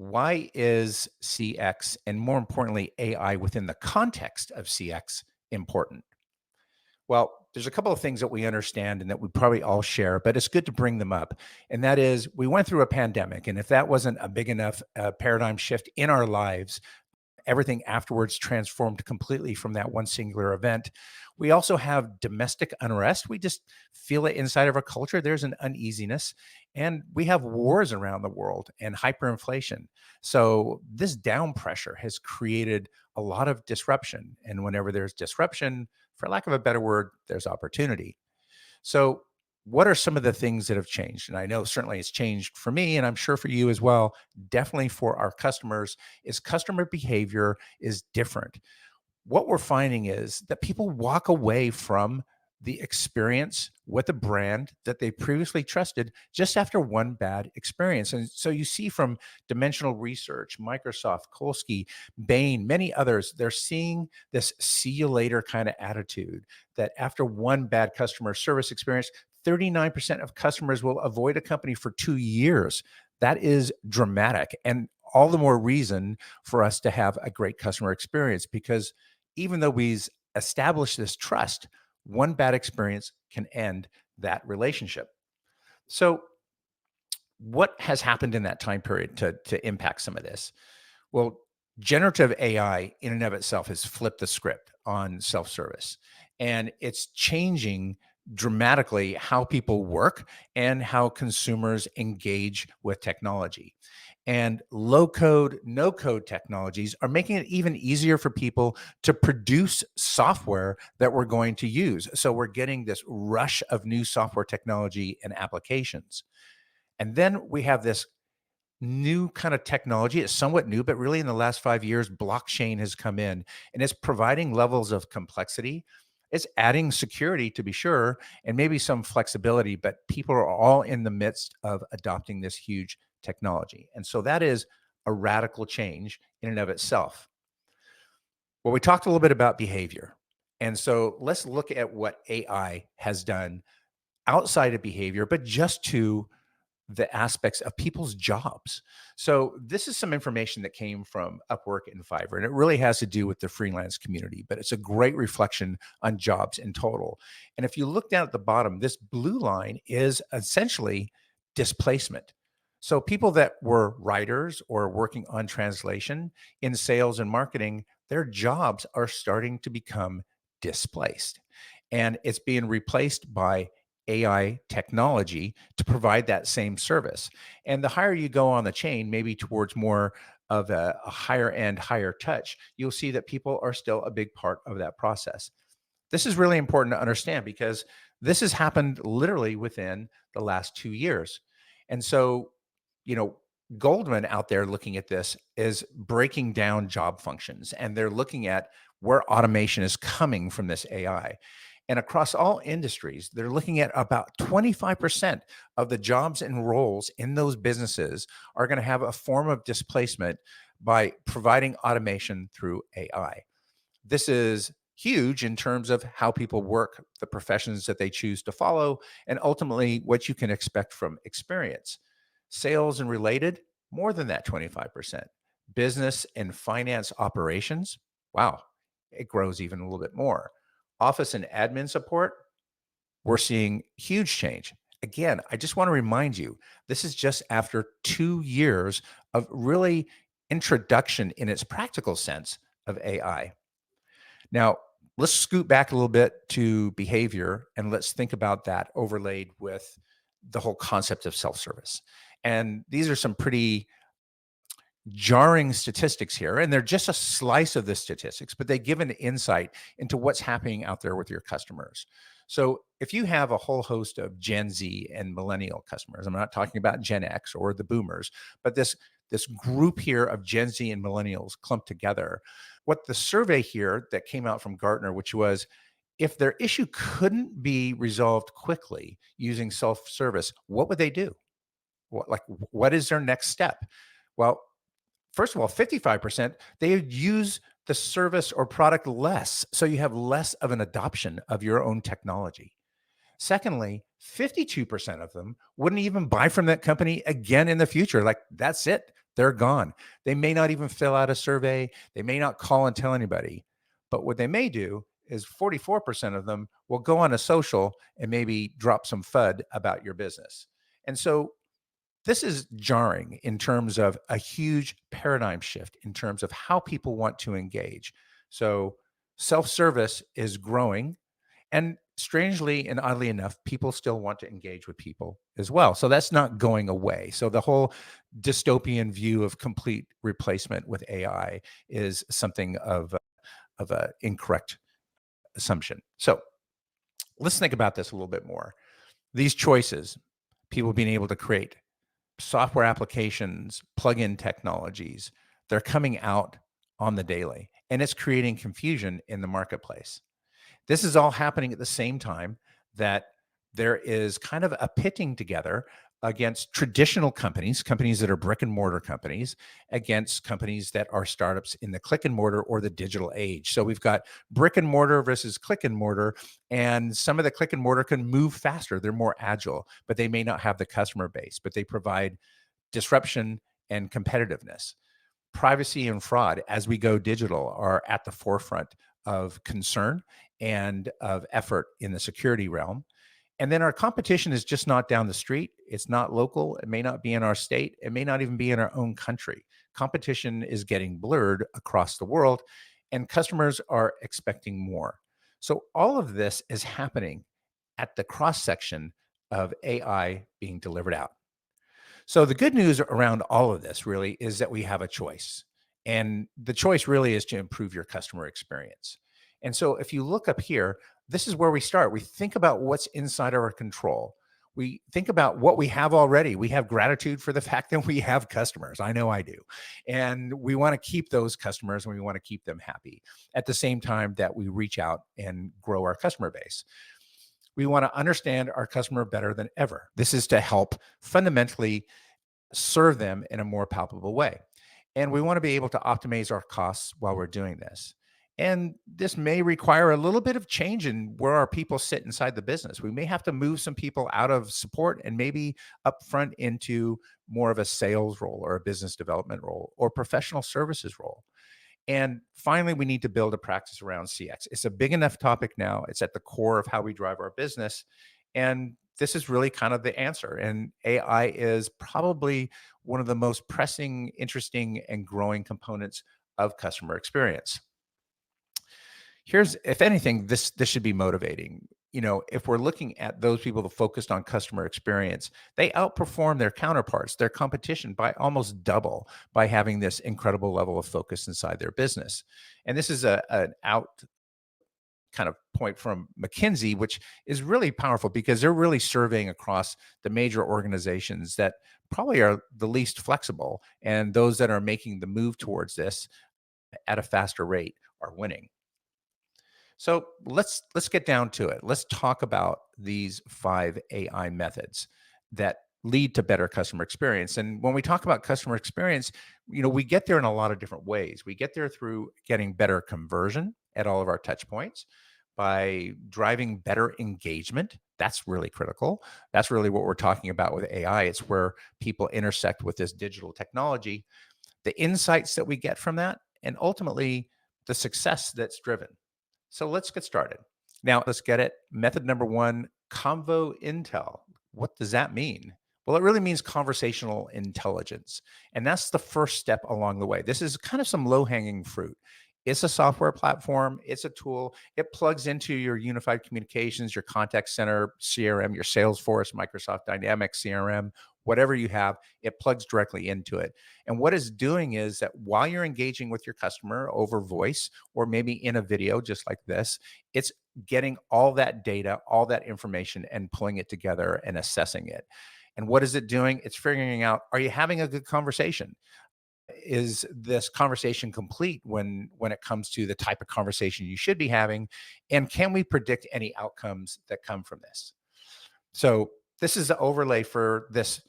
Why is CX and more importantly, AI within the context of CX important? Well, there's a couple of things that we understand and that we probably all share, but it's good to bring them up. And that is, we went through a pandemic. And if that wasn't a big enough paradigm shift in our lives, everything afterwards transformed completely from that one singular event. We also have domestic unrest. We just feel it inside of our culture. There's an uneasiness, and we have wars around the world and hyperinflation. So, this down pressure has created a lot of disruption. And whenever there's disruption, for lack of a better word, there's opportunity. So, what are some of the things that have changed? And I know certainly it's changed for me, and I'm sure for you as well. Definitely for our customers, is customer behavior is different. What we're finding is that people walk away from the experience with a brand that they previously trusted just after one bad experience. And so you see from Dimensional Research, Microsoft, Kolsky, Bain, many others, they're seeing this see you later kind of attitude that after one bad customer service experience, 39% of customers will avoid a company for 2 years. That is dramatic. And all the more reason for us to have a great customer experience because even though we've established this trust, one bad experience can end that relationship. So, what has happened in that time period to impact some of this? Well, generative AI in and of itself has flipped the script on self service, and it's changing dramatically how people work and how consumers engage with technology. And low code, no code technologies are making it even easier for people to produce software that we're going to use. So we're getting this rush of new software technology and applications. And then we have this new kind of technology. It's somewhat new, but really in the last 5 years, blockchain has come in and it's providing levels of complexity. It's adding security to be sure, and maybe some flexibility, but people are all in the midst of adopting this huge technology. And so that is a radical change in and of itself. Well, we talked a little bit about behavior. And so let's look at what AI has done outside of behavior, but just to the aspects of people's jobs. So this is some information that came from Upwork and Fiverr, and it really has to do with the freelance community, but it's a great reflection on jobs in total. And if you look down at the bottom, this blue line is essentially displacement. So people that were writers or working on translation in sales and marketing, their jobs are starting to become displaced. And it's being replaced by AI technology to provide that same service. And the higher you go on the chain, maybe towards more of a higher end, higher touch, you'll see that people are still a big part of that process. This is really important to understand because this has happened literally within the last 2 years. And so, you know, Goldman out there looking at this is breaking down job functions and they're looking at where automation is coming from this AI. And across all industries, they're looking at about 25% of the jobs and roles in those businesses are going to have a form of displacement by providing automation through AI. This is huge in terms of how people work, the professions that they choose to follow, and ultimately what you can expect from experience. Sales and related, more than that 25%. Business and finance operations, wow, it grows even a little bit more. Office and admin support, we're seeing huge change. Again, I just want to remind you, this is just after 2 years of really introduction in its practical sense of AI. Now, let's scoot back a little bit to behavior and let's think about that overlaid with the whole concept of self service. And these are some pretty jarring statistics here, and they're just a slice of the statistics, but they give an insight into what's happening out there with your customers. So, if you have a whole host of Gen Z and millennial customers, I'm not talking about Gen X or the boomers, but this group here of Gen Z and millennials clumped together. What the survey here that came out from Gartner, which was if their issue couldn't be resolved quickly using self-service, what would they do? What is their next step? Well, first of all, 55%, they use the service or product less. So you have less of an adoption of your own technology. Secondly, 52% of them wouldn't even buy from that company again in the future. Like that's it. They're gone. They may not even fill out a survey. They may not call and tell anybody. But what they may do is 44% of them will go on a social and maybe drop some FUD about your business. And so this is jarring in terms of a huge paradigm shift in terms of how people want to engage. So self-service is growing, and strangely and oddly enough, people still want to engage with people as well. So that's not going away. So the whole dystopian view of complete replacement with AI is something of a incorrect assumption. So let's think about this a little bit more. These choices, people being able to create software applications, plug-in technologies, they're coming out on the daily, and it's creating confusion in the marketplace. This is all happening at the same time that there is kind of a pitting together against traditional companies, companies that are brick and mortar companies, against companies that are startups in the click and mortar or the digital age. So we've got brick and mortar versus click and mortar, and some of the click and mortar can move faster. They're more agile, but they may not have the customer base, but they provide disruption and competitiveness. Privacy and fraud, as we go digital, are at the forefront of concern and of effort in the security realm. And then our competition is just not down the street. It's not local. It may not be in our state. It may not even be in our own country. Competition is getting blurred across the world, and customers are expecting more. So all of this is happening at the cross section of AI being delivered out. So the good news around all of this really is that we have a choice. And the choice really is to improve your customer experience. And so if you look up here, this is where we start. We think about what's inside our control. We think about what we have already. We have gratitude for the fact that we have customers. I know I do. And we want to keep those customers and we want to keep them happy at the same time that we reach out and grow our customer base. We want to understand our customer better than ever. This is to help fundamentally serve them in a more palpable way. And we want to be able to optimize our costs while we're doing this. And this may require a little bit of change in where our people sit inside the business. We may have to move some people out of support and maybe upfront into more of a sales role or a business development role or professional services role. And finally, we need to build a practice around CX. It's a big enough topic now. It's at the core of how we drive our business. And this is really kind of the answer. And AI is probably one of the most pressing, interesting, and growing components of customer experience. Here's, if anything, this should be motivating. You know, if we're looking at those people that focused on customer experience, they outperform their counterparts, their competition by almost double by having this incredible level of focus inside their business. And this is an out kind of point from McKinsey, which is really powerful because they're really surveying across the major organizations that probably are the least flexible, and those that are making the move towards this at a faster rate are winning. So let's get down to it. Let's talk about these 5 AI methods that lead to better customer experience. And when we talk about customer experience, you know, we get there in a lot of different ways. We get there through getting better conversion at all of our touch points, by driving better engagement. That's really critical. That's really what we're talking about with AI. It's where people intersect with this digital technology, the insights that we get from that, and ultimately the success that's driven. So let's get started. Now, let's get it. Method number 1, Convo Intel. What does that mean? Well, it really means conversational intelligence. And that's the first step along the way. This is kind of some low-hanging fruit. It's a software platform. It's a tool. It plugs into your unified communications, your contact center, CRM, your Salesforce, Microsoft Dynamics CRM, whatever you have, it plugs directly into it. And what it's doing is that while you're engaging with your customer over voice or maybe in a video just like this, it's getting all that data, all that information, and pulling it together and assessing it. And what is it doing? It's figuring out, are you having a good conversation? Is this conversation complete when it comes to the type of conversation you should be having? And can we predict any outcomes that come from this? So this is the overlay for this.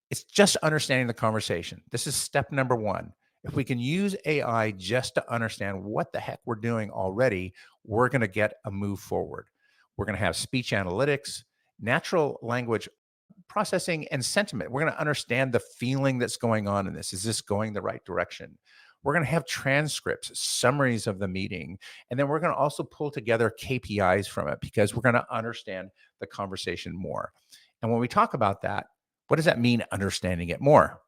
It's just understanding the conversation. This is step number 1. If we can use AI just to understand what the heck we're doing already, we're going to get a move forward. We're going to have speech analytics, natural language processing and sentiment. We're going to understand the feeling that's going on in this. Is this going the right direction? We're going to have transcripts, summaries of the meeting, and then we're going to also pull together KPIs from it because we're going to understand the conversation more. And when we talk about that, what does that mean, understanding it more?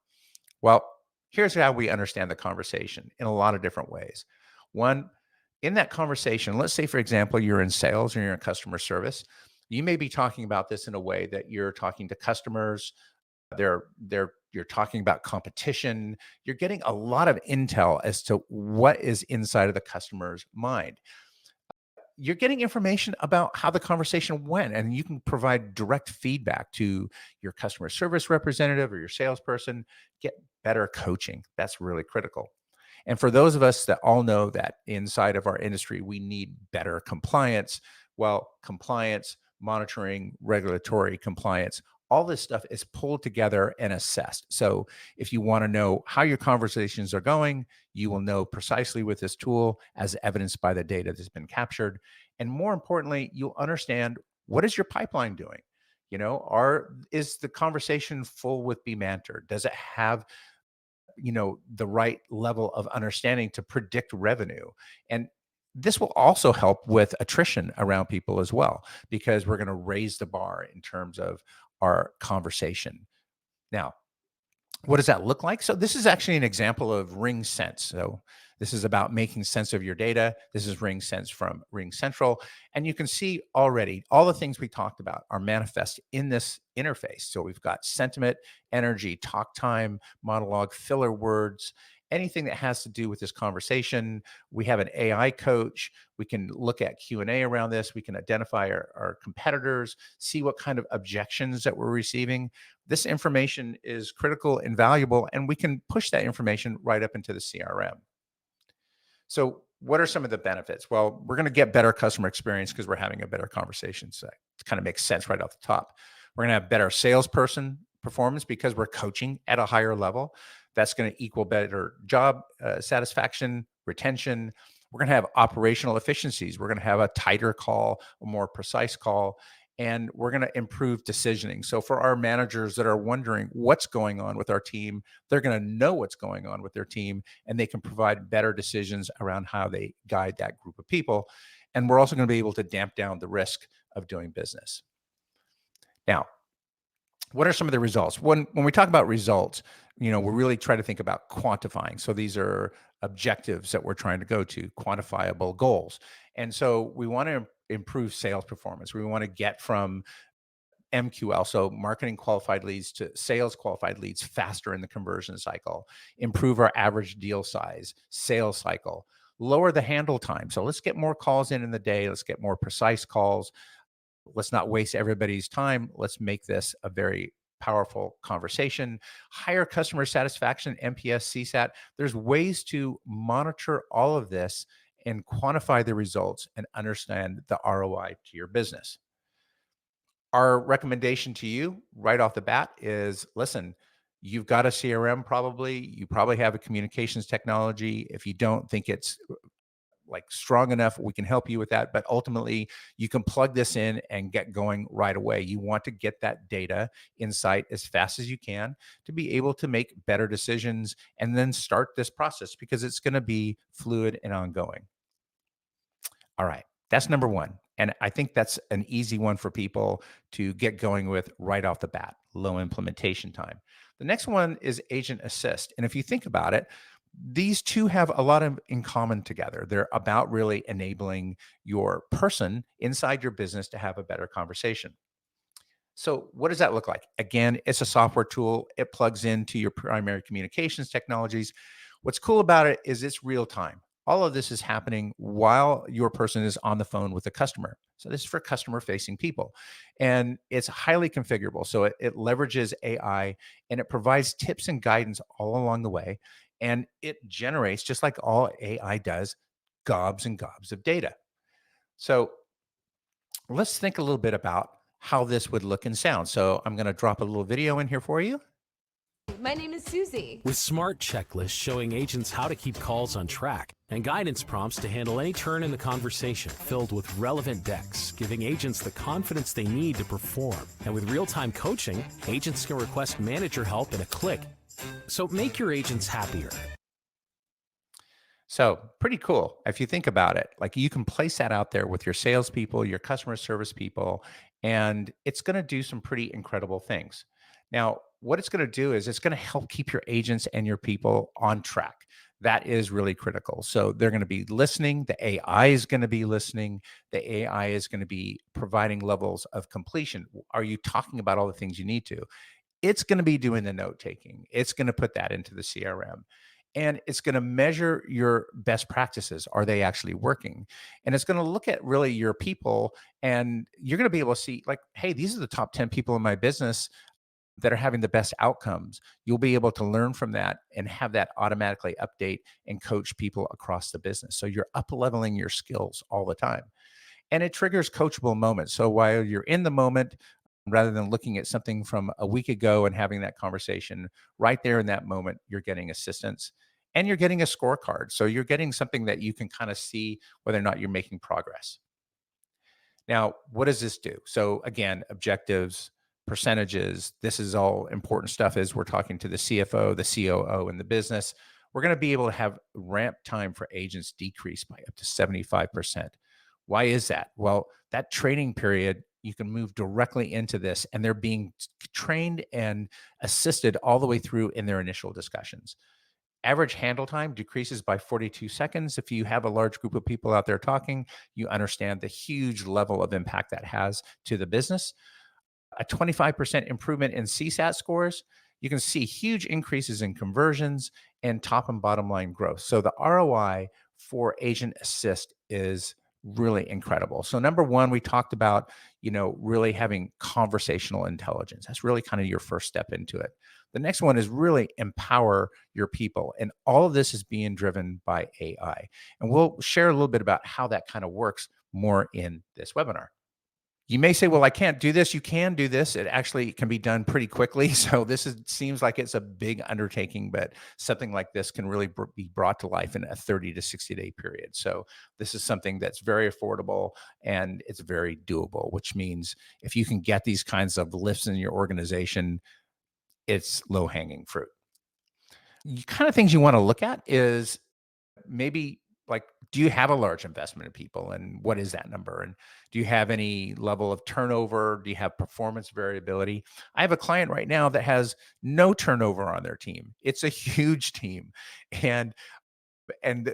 Well, here's how we understand the conversation in a lot of different ways. One, in that conversation, let's say, for example, you're in sales or you're in customer service. You may be talking about this in a way that you're talking to customers, you're talking about competition. You're getting a lot of intel as to what is inside of the customer's mind. You're getting information about how the conversation went, and you can provide direct feedback to your customer service representative or your salesperson. Get better coaching. That's really critical. And for those of us that all know that inside of our industry, we need better compliance. Well, compliance, monitoring, regulatory compliance, all this stuff is pulled together and assessed. So if you want to know how your conversations are going, you will know precisely with this tool as evidenced by the data that's been captured. And more importantly, you'll understand, what is your pipeline doing? Is the conversation full with Bemanter? Does it have the right level of understanding to predict revenue? And this will also help with attrition around people as well, because we're going to raise the bar in terms of our conversation. Now, what does that look like? So this is actually an example of RingSense. So this is about making sense of your data. This is RingSense from RingCentral. And you can see already all the things we talked about are manifest in this interface. So we've got sentiment, energy, talk time, monologue, filler words, anything that has to do with this conversation. We have an AI coach. We can look at Q&A around this. We can identify our competitors, see what kind of objections that we're receiving. This information is critical and valuable, and we can push that information right up into the CRM. So what are some of the benefits? Well, we're going to get better customer experience because we're having a better conversation. So it kind of makes sense right off the top. We're going to have better salesperson performance because we're coaching at a higher level. That's going to equal better job satisfaction, retention. We're going to have operational efficiencies. We're going to have a tighter call, a more precise call, and we're going to improve decisioning. So for our managers that are wondering what's going on with our team, they're going to know what's going on with their team, and they can provide better decisions around how they guide that group of people. And we're also going to be able to damp down the risk of doing business. Now, what are some of the results? When we talk about results, we're really trying to think about quantifying. So these are objectives that we're trying to go to, quantifiable goals. And so we want to improve sales performance. We want to get from MQL, so marketing qualified leads, to sales qualified leads faster in the conversion cycle, improve our average deal size, sales cycle, lower the handle time. So let's get more calls in the day. Let's get more precise calls. Let's not waste everybody's time. Let's make this a very powerful conversation. Higher customer satisfaction, NPS, CSAT. There's ways to monitor all of this and quantify the results and understand the ROI to your business. Our recommendation to you right off the bat is, listen, you've got a CRM probably. You probably have a communications technology. If you don't think it's like strong enough, we can help you with that. But ultimately, you can plug this in and get going right away. You want to get that data insight as fast as you can to be able to make better decisions and then start this process, because it's going to be fluid and ongoing. All right, that's number one. And I think that's an easy one for people to get going with right off the bat, low implementation time. The next one is Agent Assist. And if you think about it, these two have a lot in common together. They're about really enabling your person inside your business to have a better conversation. So what does that look like? Again, it's a software tool. It plugs into your primary communications technologies. What's cool about it is it's real time. All of this is happening while your person is on the phone with the customer. So this is for customer facing people. And it's highly configurable. So it leverages AI and it provides tips and guidance all along the way. And it generates, just like all AI does, gobs and gobs of data. So let's think a little bit about how this would look and sound. So I'm going to drop a little video in here for you. My name is Susie. With smart checklists showing agents how to keep calls on track and guidance prompts to handle any turn in the conversation filled with relevant decks, giving agents the confidence they need to perform. And with real-time coaching, agents can request manager help in a click. So make your agents happier. So pretty cool if you think about it. Like you can place that out there with your salespeople, your customer service people, and it's going to do some pretty incredible things. Now, what it's going to do is it's going to help keep your agents and your people on track. That is really critical. So they're going to be listening. The AI is going to be listening. The AI is going to be providing levels of completion. Are you talking about all the things you need to? It's going to be doing the note taking. It's going to put that into the CRM. And it's going to measure your best practices. Are they actually working? And it's going to look at really your people, and you're going to be able to see, like, hey, these are the top 10 people in my business that are having the best outcomes. You'll be able to learn from that and have that automatically update and coach people across the business. So you're up leveling your skills all the time. And it triggers coachable moments. So while you're in the moment, rather than looking at something from a week ago and having that conversation right there in that moment, you're getting assistance and you're getting a scorecard. So you're getting something that you can kind of see whether or not you're making progress. Now, what does this do? So again, objectives, percentages, this is all important stuff as we're talking to the CFO, the COO in the business. We're going to be able to have ramp time for agents decrease by up to 75%. Why is that? Well, that training period, you can move directly into this, and they're being trained and assisted all the way through in their initial discussions. Average handle time decreases by 42 seconds. If you have a large group of people out there talking, you understand the huge level of impact that has to the business. A 25% improvement in CSAT scores. You can see huge increases in conversions and top and bottom line growth. So the ROI for Agent Assist is really incredible. So number one, we talked about, really having conversational intelligence. That's really kind of your first step into it. The next one is really empower your people. And all of this is being driven by AI. And we'll share a little bit about how that kind of works more in this webinar. You may say, well, I can't do this. You can do this. It actually can be done pretty quickly. So seems like it's a big undertaking, but something like this can really be brought to life in a 30 to 60-day period. So this is something that's very affordable and it's very doable, which means if you can get these kinds of lifts in your organization, it's low hanging fruit. Kind of things you want to look at is maybe, like, do you have a large investment in people, and what is that number? And do you have any level of turnover? Do you have performance variability? I have a client right now that has no turnover on their team. It's a huge team. And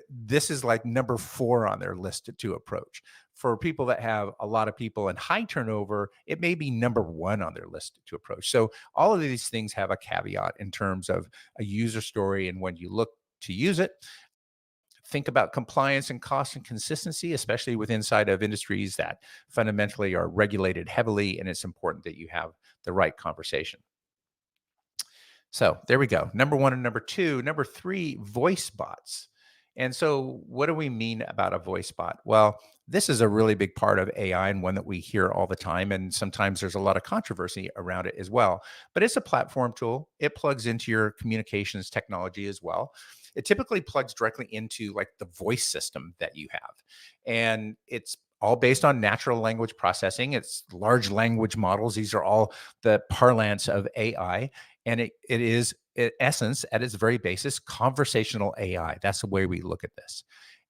this is like number 4 on their list to approach. For people that have a lot of people and high turnover, it may be number 1 on their list to approach. So all of these things have a caveat in terms of a user story, and when you look to use it, think about compliance and cost and consistency, especially with inside of industries that fundamentally are regulated heavily, and it's important that you have the right conversation. So there we go. Number 1 and number 2. Number 3, voice bots. And so what do we mean about a voice bot? Well, this is a really big part of AI and one that we hear all the time. And sometimes there's a lot of controversy around it as well. But it's a platform tool. It plugs into your communications technology as well. It typically plugs directly into like the voice system that you have. And it's all based on natural language processing. It's large language models. These are all the parlance of AI. And it is, in essence, at its very basis, conversational AI. That's the way we look at this.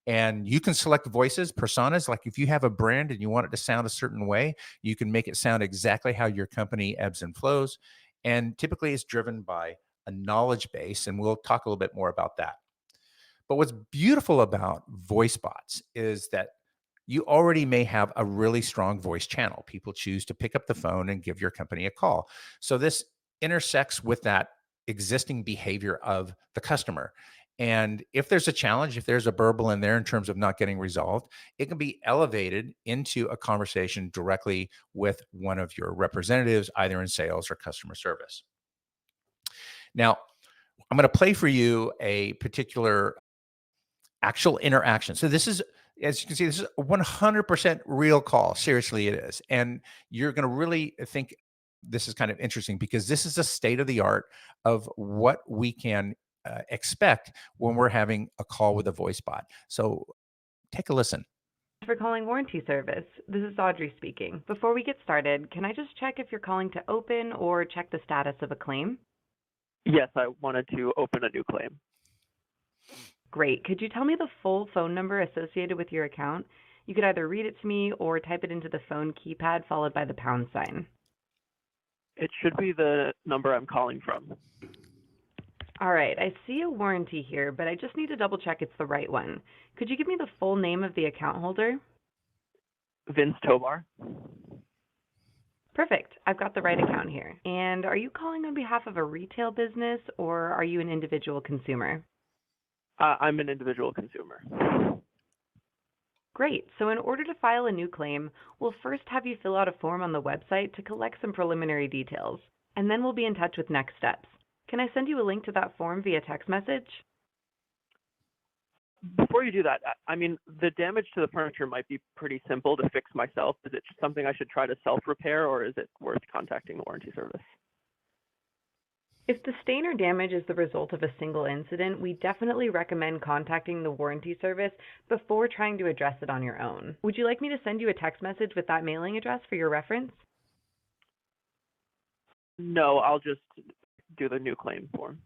And you can select voices, personas. Like if you have a brand and you want it to sound a certain way, you can make it sound exactly how your company ebbs and flows. And typically it's driven by a knowledge base. And we'll talk a little bit more about that. But what's beautiful about voice bots is that you already may have a really strong voice channel. People choose to pick up the phone and give your company a call. So this intersects with that existing behavior of the customer. And if there's a challenge, if there's a burble in there in terms of not getting resolved, it can be elevated into a conversation directly with one of your representatives, either in sales or customer service. Now, I'm going to play for you a particular actual interaction. So this is, as you can see, this is a 100% real call. Seriously, it is. And you're going to really think this is kind of interesting because this is the state of the art of what we can expect when we're having a call with a voice bot. So take a listen. For calling warranty service. This is Audrey speaking. Before we get started, can I just check if you're calling to open or check the status of a claim? Yes, I wanted to open a new claim. Great. Could you tell me the full phone number associated with your account? You could either read it to me or type it into the phone keypad followed by the pound sign. It should be the number I'm calling from. All right, I see a warranty here, but I just need to double check it's the right one. Could you give me the full name of the account holder? Vince Tovar. Perfect. I've got the right account here. And are you calling on behalf of a retail business or are you an individual consumer? I'm an individual consumer. Great. So in order to file a new claim, we'll first have you fill out a form on the website to collect some preliminary details, and then we'll be in touch with next steps. Can I send you a link to that form via text message? Before you do that, I mean, the damage to the furniture might be pretty simple to fix myself. Is it just something I should try to self-repair, or is it worth contacting the warranty service? If the stain or damage is the result of a single incident, we definitely recommend contacting the warranty service before trying to address it on your own. Would you like me to send you a text message with that mailing address for your reference? No, I'll just do the new claim form.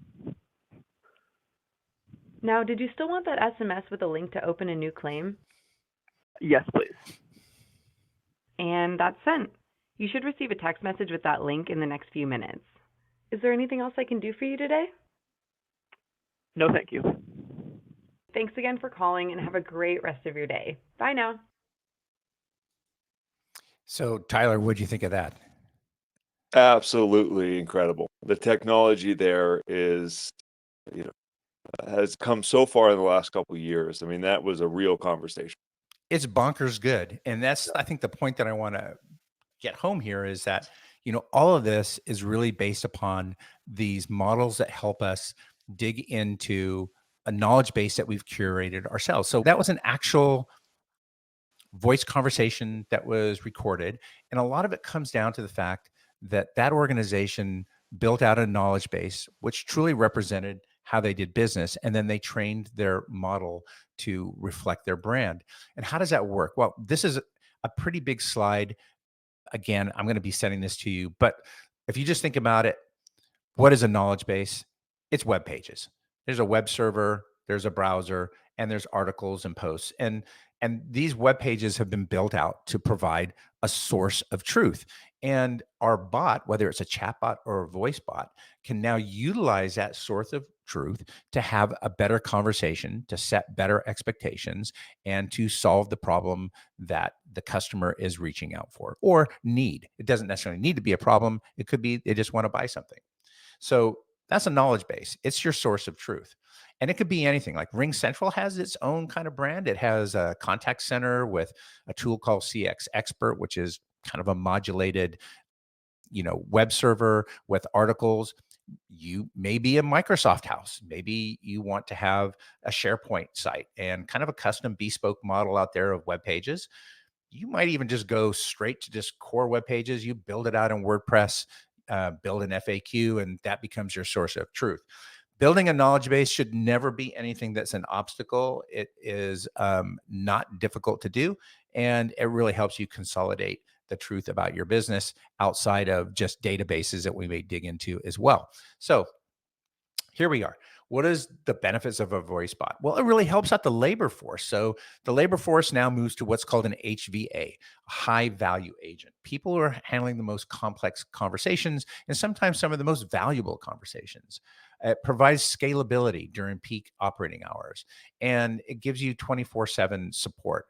Now, did you still want that SMS with a link to open a new claim? Yes, please. And that's sent. You should receive a text message with that link in the next few minutes. Is there anything else I can do for you today? No, thank you. Thanks again for calling and have a great rest of your day. Bye now. So, Tyler, what'd you think of that? Absolutely incredible. The technology there is, has come so far in the last couple of years. I mean, that was a real conversation. It's bonkers good. And that's, I think, the point that I want to get home here is that, all of this is really based upon these models that help us dig into a knowledge base that we've curated ourselves. So that was an actual voice conversation that was recorded. And a lot of it comes down to the fact that that organization built out a knowledge base, which truly represented how they did business. And then they trained their model to reflect their brand. And how does that work? Well, this is a pretty big slide. Again, I'm going to be sending this to you, but if you just think about it, what is a knowledge base? It's web pages. There's a web server, there's a browser, and there's articles and posts. And these web pages have been built out to provide a source of truth. And our bot, whether it's a chat bot or a voice bot, can now utilize that source of truth to have a better conversation, to set better expectations, and to solve the problem that the customer is reaching out for or need. It doesn't necessarily need to be a problem. It could be they just want to buy something. So that's a knowledge base. It's your source of truth. And it could be anything. Like Ring Central has its own kind of brand. It has a contact center with a tool called CX Expert, which is kind of a modulated, web server with articles. You may be a Microsoft house. Maybe you want to have a SharePoint site and kind of a custom bespoke model out there of web pages. You might even just go straight to just core web pages. You build it out in WordPress, build an FAQ, and that becomes your source of truth. Building a knowledge base should never be anything that's an obstacle. It is not difficult to do, and it really helps you consolidate the truth about your business outside of just databases that we may dig into as well. So here we are. What is the benefits of a voice bot? Well, it really helps out the labor force. So the labor force now moves to what's called an HVA, a high value agent. People are handling the most complex conversations and sometimes some of the most valuable conversations. It provides scalability during peak operating hours, and it gives you 24/7 support.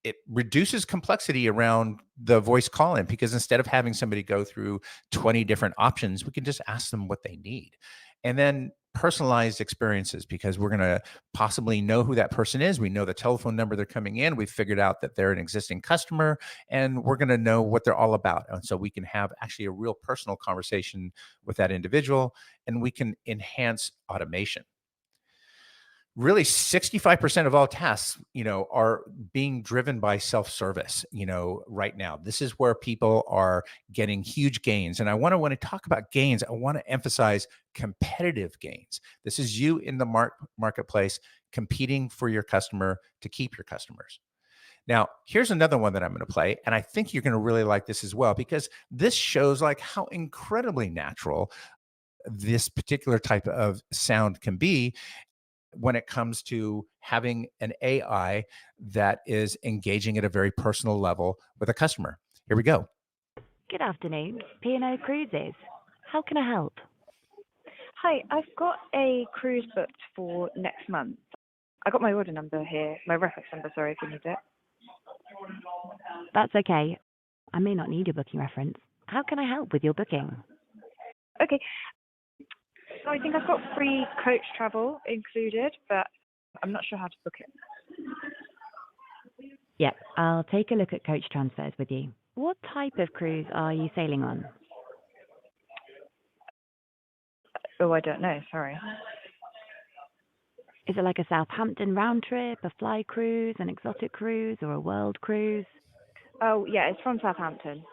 It reduces complexity around the voice call-in because instead of having somebody go through 20 different options, we can just ask them what they need. And then personalized experiences, because we're going to possibly know who that person is. We know the telephone number they're coming in. We've figured out that they're an existing customer, and we're going to know what they're all about. And so we can have actually a real personal conversation with that individual, and we can enhance automation. really 65% of all tasks, are being driven by self-service, right now. This is where people are getting huge gains. And when I talk about gains, I want to emphasize competitive gains. This is you in the marketplace competing for your customer to keep your customers. Now, here's another one that I'm going to play, and I think you're going to really like this as well, because this shows like how incredibly natural this particular type of sound can be when it comes to having an AI that is engaging at a very personal level with a customer. Here we go. Good afternoon, P&O Cruises. How can I help? Hi, I've got a cruise booked for next month. I got my order number here, my reference number, sorry, if you need it. That's okay. I may not need your booking reference. How can I help with your booking? Okay. So I think I've got free coach travel included, but I'm not sure how to book it. Yep, I'll take a look at coach transfers with you. What type of cruise are you sailing on? Oh, I don't know, sorry. Is it like a Southampton round trip, a fly cruise, an exotic cruise, or a world cruise? Oh, yeah, it's from Southampton.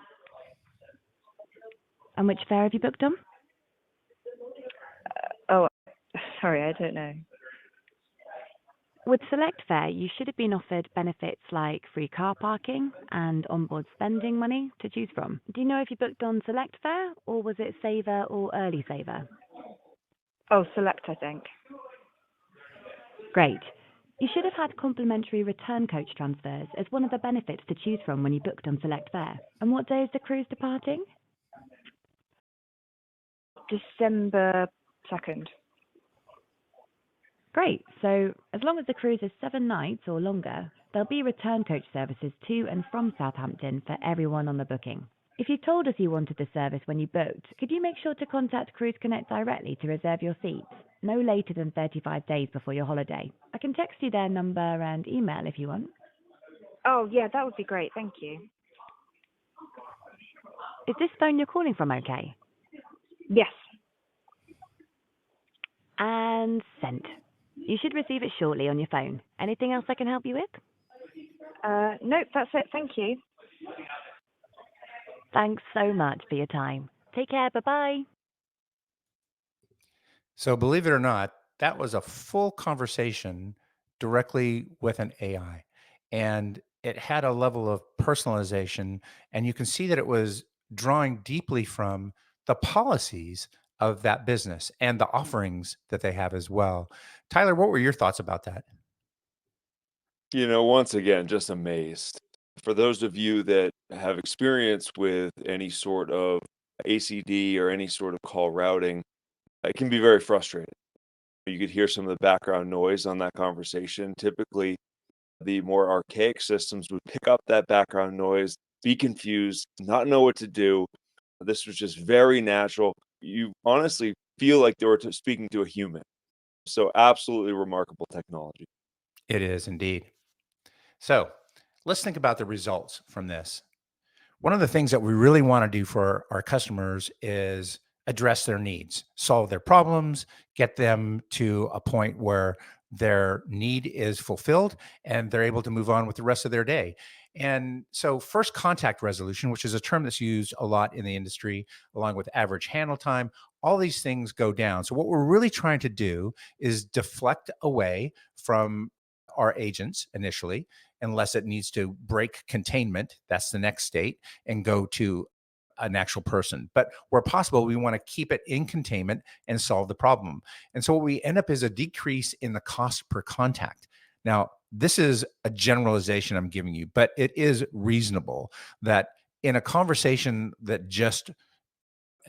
And which fare have you booked on? Oh, sorry, I don't know. With Select Fare, you should have been offered benefits like free car parking and onboard spending money to choose from. Do you know if you booked on Select Fare, or was it Saver or Early Saver? Oh, Select, I think. Great. You should have had complimentary return coach transfers as one of the benefits to choose from when you booked on Select Fare. And what day is the cruise departing? December 2nd. Great. So as long as the cruise is 7 nights or longer, there'll be return coach services to and from Southampton for everyone on the booking. If you told us you wanted the service when you booked, could you make sure to contact Cruise Connect directly to reserve your seats, no later than 35 days before your holiday? I can text you their number and email if you want. Oh, yeah, that would be great, thank you. Is this phone you're calling from okay? Yes. And sent. You should receive it shortly on your phone. Anything else I can help you with? Nope, that's it, thank you. Thanks so much for your time. Take care. Bye-bye. So believe it or not, that was a full conversation directly with an AI. And it had a level of personalization. And you can see that it was drawing deeply from the policies of that business and the offerings that they have as well. Tyler, what were your thoughts about that? Once again, just amazed. For those of you that have experience with any sort of ACD or any sort of call routing, it can be very frustrating. You could hear some of the background noise on that conversation. Typically, the more archaic systems would pick up that background noise, be confused, not know what to do. This was just very natural. You honestly feel like they were speaking to a human. So, absolutely remarkable technology. It is indeed. So let's think about the results from this. One of the things that we really want to do for our customers is address their needs, solve their problems, get them to a point where their need is fulfilled and they're able to move on with the rest of their day. And so, first contact resolution, which is a term that's used a lot in the industry, along with average handle time, all these things go down. So, what we're really trying to do is deflect away from our agents initially, unless it needs to break containment. That's the next state, and go to an actual person. But where possible, we want to keep it in containment and solve the problem. And so what we end up is a decrease in the cost per contact. Now, this is a generalization I'm giving you, but it is reasonable that in a conversation that just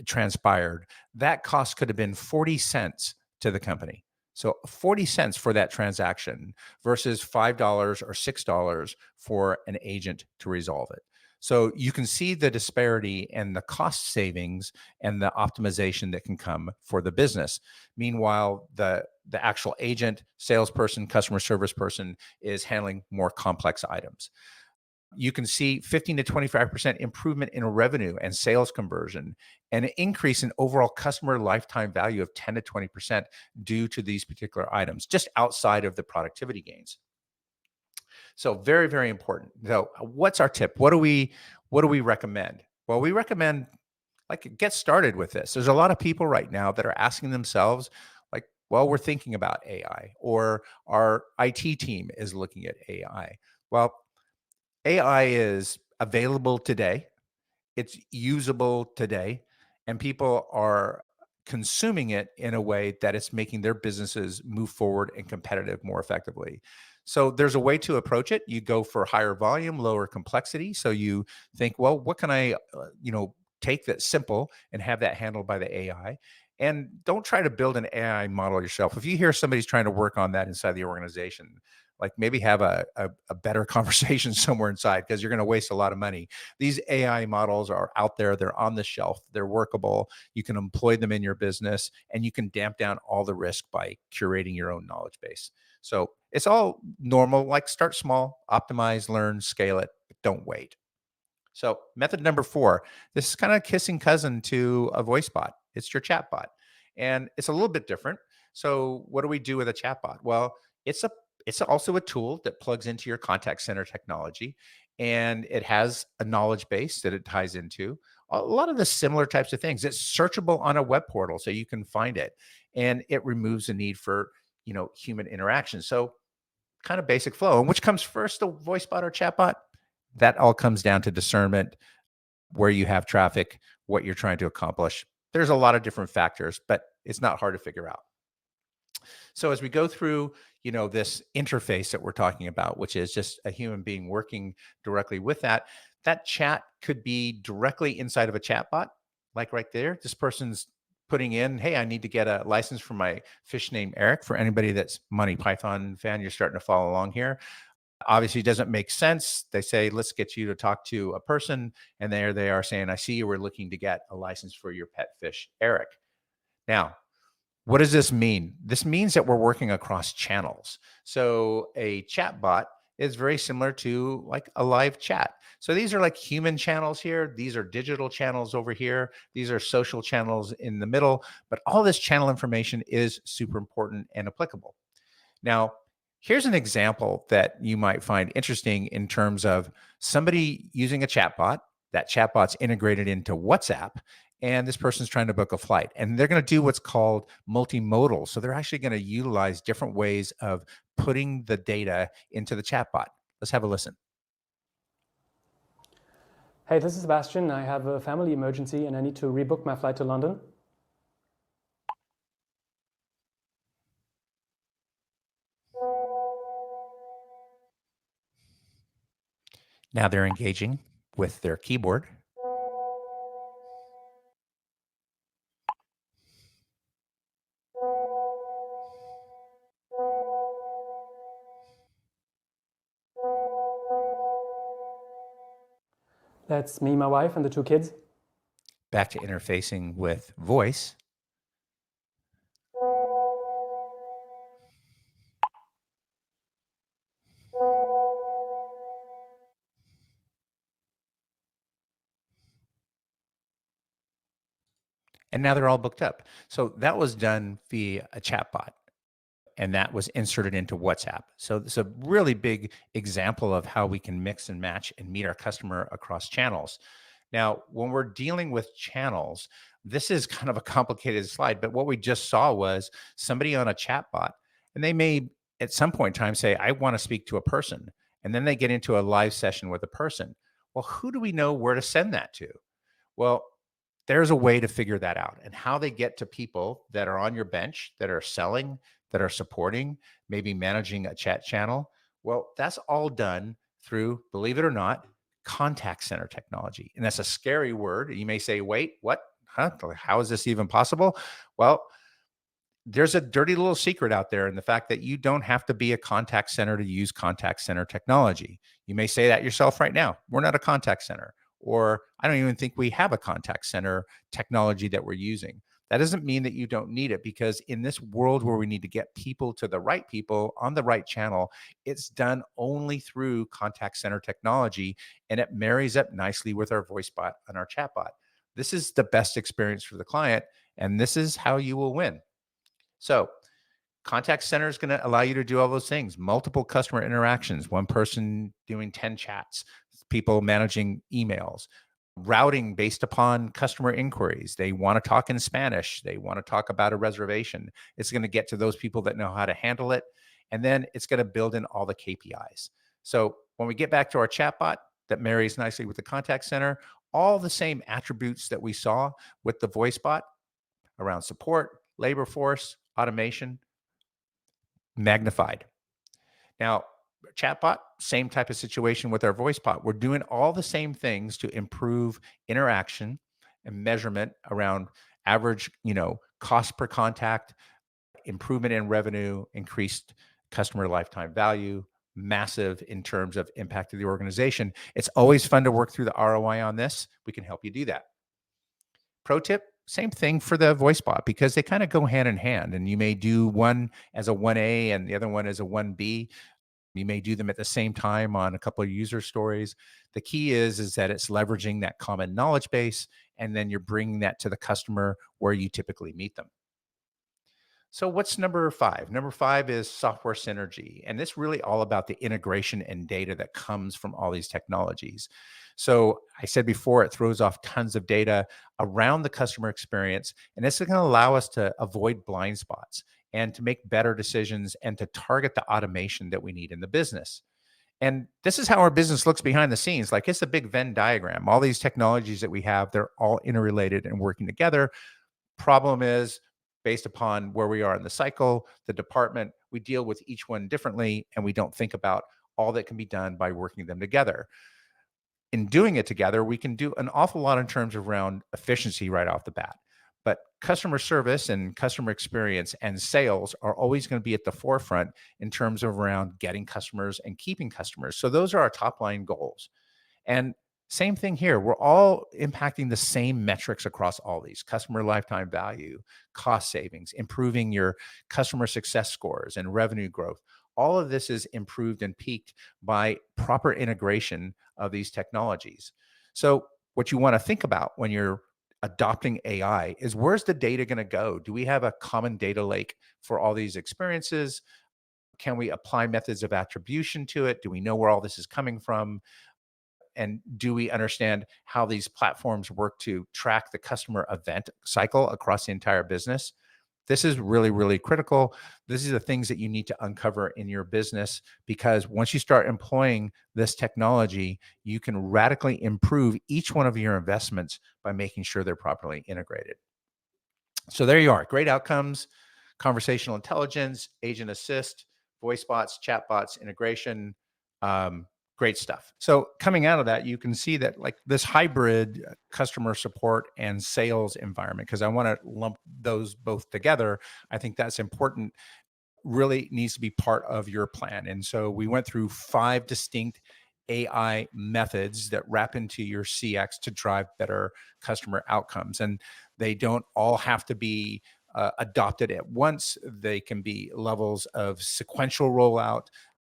transpired, that cost could have been 40 cents to the company. So 40 cents for that transaction versus $5 or $6 for an agent to resolve it. So you can see the disparity and the cost savings and the optimization that can come for the business. Meanwhile, the actual agent, salesperson, customer service person is handling more complex items. You can see 15 to 25% improvement in revenue and sales conversion, and an increase in overall customer lifetime value of 10 to 20% due to these particular items, just outside of the productivity gains. So very, very important. So what's our tip? What do we recommend? Well, we recommend like get started with this. There's a lot of people right now that are asking themselves, like, well, we're thinking about AI, or our IT team is looking at AI. Well, AI is available today, it's usable today, and people are consuming it in a way that it's making their businesses move forward and competitive more effectively. So there's a way to approach it. You go for higher volume, lower complexity. So you think, well, what can I, take that's simple and have that handled by the AI? And don't try to build an AI model yourself. If you hear somebody's trying to work on that inside the organization, like maybe have a better conversation somewhere inside, because you're going to waste a lot of money. These AI models are out there, they're on the shelf, they're workable. You can employ them in your business, and you can damp down all the risk by curating your own knowledge base. So it's all normal, like start small, optimize, learn, scale it, but don't wait. So method number 4, this is kind of kissing cousin to a voice bot. It's your chat bot, and it's a little bit different. So what do we do with a chat bot? Well, it's a it's also a tool that plugs into your contact center technology, and it has a knowledge base that it ties into. A lot of the similar types of things. It's searchable on a web portal, so you can find it, and it removes the need for human interaction. So kind of basic flow. And which comes first, the voice bot or chat bot? That all comes down to discernment, where you have traffic, what you're trying to accomplish. There's a lot of different factors, but it's not hard to figure out. So as we go through, this interface that we're talking about, which is just a human being working directly with that chat could be directly inside of a chat bot, like right there. This person's putting in, hey, I need to get a license for my fish named Eric. For anybody that's Monty Python fan, you're starting to follow along here. Obviously, it doesn't make sense. They say, let's get you to talk to a person. And there they are saying, I see you were looking to get a license for your pet fish, Eric. Now, what does this mean? This means that we're working across channels. So a chat bot is very similar to like a live chat. So these are like human channels here. These are digital channels over here. These are social channels in the middle. But all this channel information is super important and applicable. Now, here's an example that you might find interesting in terms of somebody using a chatbot. That chatbot's integrated into WhatsApp, and this person's trying to book a flight. And they're going to do what's called multimodal. So they're actually going to utilize different ways of putting the data into the chatbot. Let's have a listen. Hey, this is Sebastian. I have a family emergency and I need to rebook my flight to London. Now they're engaging with their keyboard. That's me, my wife, and the 2 kids. Back to interfacing with voice. And now they're all booked up. So that was done via a chatbot, and that was inserted into WhatsApp. So it's a really big example of how we can mix and match and meet our customer across channels. Now, when we're dealing with channels, this is kind of a complicated slide, but what we just saw was somebody on a chatbot, and they may at some point in time say, I want to speak to a person. And then they get into a live session with a person. Well, who do we know where to send that to? Well, there's a way to figure that out, and how they get to people that are on your bench, that are selling, that are supporting, maybe managing a chat channel. Well, that's all done through, believe it or not, contact center technology. And that's a scary word. You may say, wait, what? Huh? How is this even possible? Well, there's a dirty little secret out there in the fact that you don't have to be a contact center to use contact center technology. You may say that yourself right now. We're not a contact center, or I don't even think we have a contact center technology that we're using. That doesn't mean that you don't need it, because in this world where we need to get people to the right people on the right channel, it's done only through contact center technology, and it marries up nicely with our voice bot and our chat bot. This is the best experience for the client, and this is how you will win. So contact center is going to allow you to do all those things, multiple customer interactions, one person doing 10 chats, people managing emails, routing based upon customer inquiries. They want to talk in Spanish. They want to talk about a reservation. It's going to get to those people that know how to handle it. And then it's going to build in all the KPIs. So when we get back to our chatbot that marries nicely with the contact center, all the same attributes that we saw with the voice bot around support, labor force, automation, magnified. Now, chatbot, same type of situation with our voice bot. We're doing all the same things to improve interaction and measurement around average, cost per contact, improvement in revenue, increased customer lifetime value, massive in terms of impact to the organization. It's always fun to work through the ROI on this. We can help you do that. Pro tip, same thing for the voice bot, because they kind of go hand in hand, and you may do one as a 1A and the other one as a 1B. You may do them at the same time on a couple of user stories. The key is that it's leveraging that common knowledge base, and then you're bringing that to the customer where you typically meet them. So what's number 5? Number 5 is software synergy. And it's really all about the integration and data that comes from all these technologies. So I said before, it throws off tons of data around the customer experience, and this is going to allow us to avoid blind spots and to make better decisions and to target the automation that we need in the business. And this is how our business looks behind the scenes. Like, it's a big Venn diagram. All these technologies that we have, they're all interrelated and working together. Problem is, based upon where we are in the cycle, the department, we deal with each one differently, and we don't think about all that can be done by working them together. In doing it together, we can do an awful lot in terms of around efficiency right off the bat. But customer service and customer experience and sales are always going to be at the forefront in terms of around getting customers and keeping customers. So those are our top line goals. And same thing here. We're all impacting the same metrics across all these: customer lifetime value, cost savings, improving your customer success scores, and revenue growth. All of this is improved and peaked by proper integration of these technologies. So what you want to think about when you're adopting AI is, where's the data going to go? Do we have a common data lake for all these experiences? Can we apply methods of attribution to it? Do we know where all this is coming from? And do we understand how these platforms work to track the customer event cycle across the entire business? This is really, really critical. This is the things that you need to uncover in your business, because once you start employing this technology, you can radically improve each one of your investments by making sure they're properly integrated. So there you are. Great outcomes, conversational intelligence, agent assist, voice bots, chat bots, integration. Great stuff. So coming out of that, you can see that, like, this hybrid customer support and sales environment, because I want to lump those both together. I think that's important, really needs to be part of your plan. And so we went through 5 distinct AI methods that wrap into your CX to drive better customer outcomes. And they don't all have to be adopted at once. They can be levels of sequential rollout,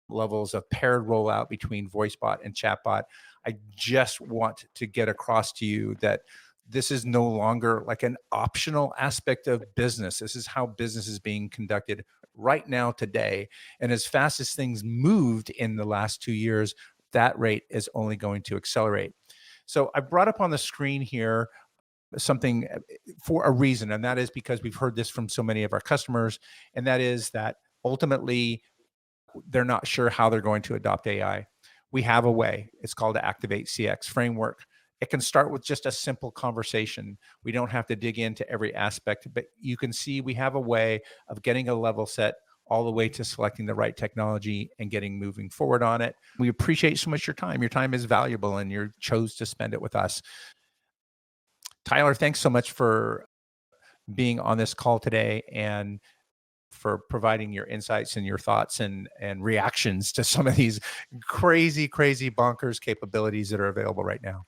levels of paired rollout between VoiceBot and ChatBot. I just want to get across to you that this is no longer like an optional aspect of business. This is how business is being conducted right now, today. And as fast as things moved in the last 2 years, that rate is only going to accelerate. So I brought up on the screen here something for a reason, and that is because we've heard this from so many of our customers, and that is that ultimately they're not sure how they're going to adopt AI. We have a way. It's called the Activate CX framework. It can start with just a simple conversation. We don't have to dig into every aspect, but you can see we have a way of getting a level set all the way to selecting the right technology and getting moving forward on it. We appreciate so much your time. Your time is valuable, and you chose to spend it with us. Tyler, thanks so much for being on this call today and for providing your insights and your thoughts and reactions to some of these crazy bonkers capabilities that are available right now.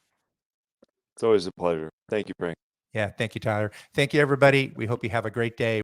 It's always a pleasure. Thank you, Frank. Yeah. Thank you, Tyler. Thank you, everybody. We hope you have a great day.